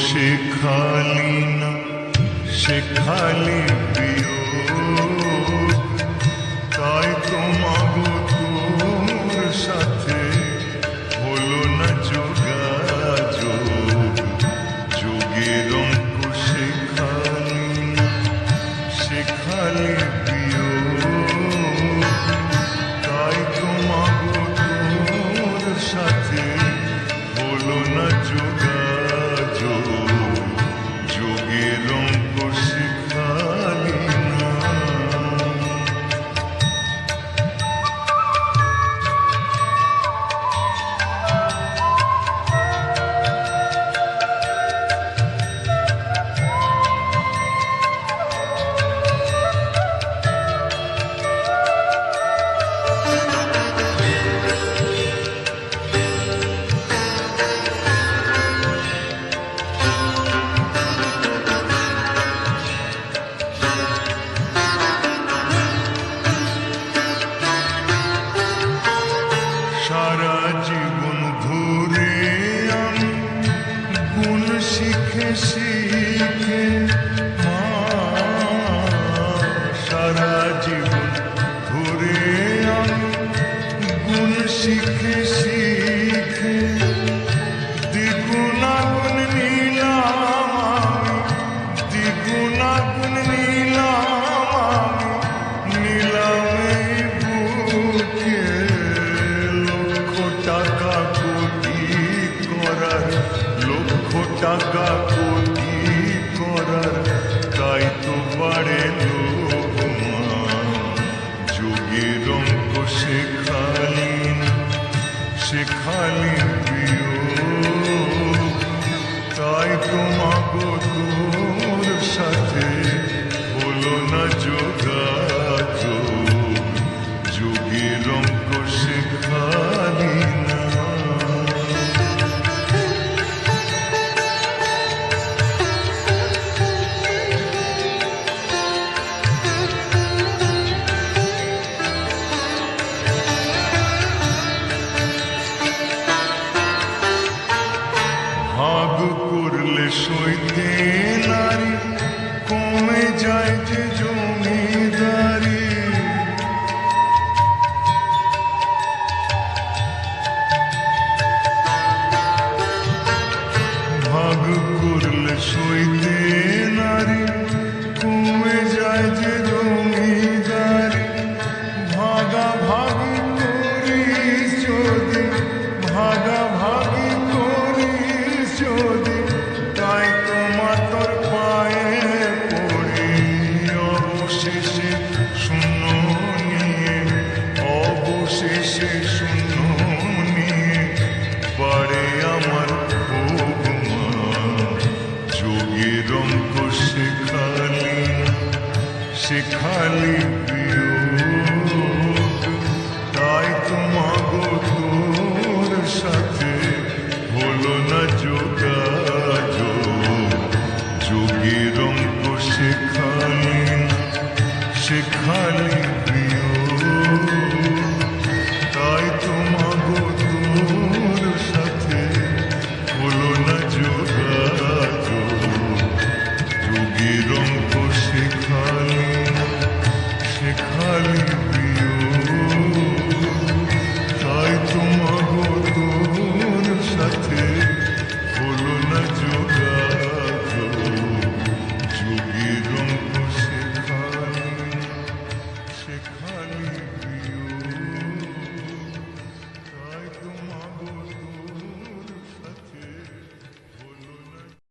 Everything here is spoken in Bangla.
শেখালি না, শেখালি প্রিয়, তাই তোমাগো তোর সাথে হলো না যোগাযোগ। যোগের অঙ্ক শেখালি না, শেখালি প্রিয়, তাই তোমাগো তোর সাথে হলো না যোগাযোগ। যোগের অঙ্ক শেখালি না। সারা জীবন ধরে আমি গুণ শিখে শিখে মা, সারা জীবন ধরে আমি গুণ শিখে শিখে দ্বিগুণাগুণ নিলাম আমি, দ্বিগুণাগুণ নিলাম আমি, নিলাম এই বুকে টাকা কোটি করার, লক্ষ টাকা কোটি করার, তাই তো বাড়ে লোভ মা। যোগের অঙ্ক শেখালি না, শেখালি প্রিয়, তাই তোমাগো তোর সাথে হলো না যোগাযোগ। যোগের অঙ্ক শেখালি না। ভাগ করলে সইতে নারী, কমে যায় যে জমিদারি। ভাগ করলে সইতে নারী, কমে যায় যে জমিদারি। ভাগাভাগি করিস যদি, ভাগাভাগি করিস যদি, তাই তোমার তোর পায়ে পড়ি। অবশেষে শূন্য নিয়ে, অবশেষে শূন্য নিয়ে বাড়ে আমার ক্ষোভ মা। যোগের অঙ্ক শেখালি না, শেখালি প্রিয়, তাই তোমাগো তোর সাথে হলো না যোগাযোগ। যোগের অঙ্ক শেখালি না, শেখালি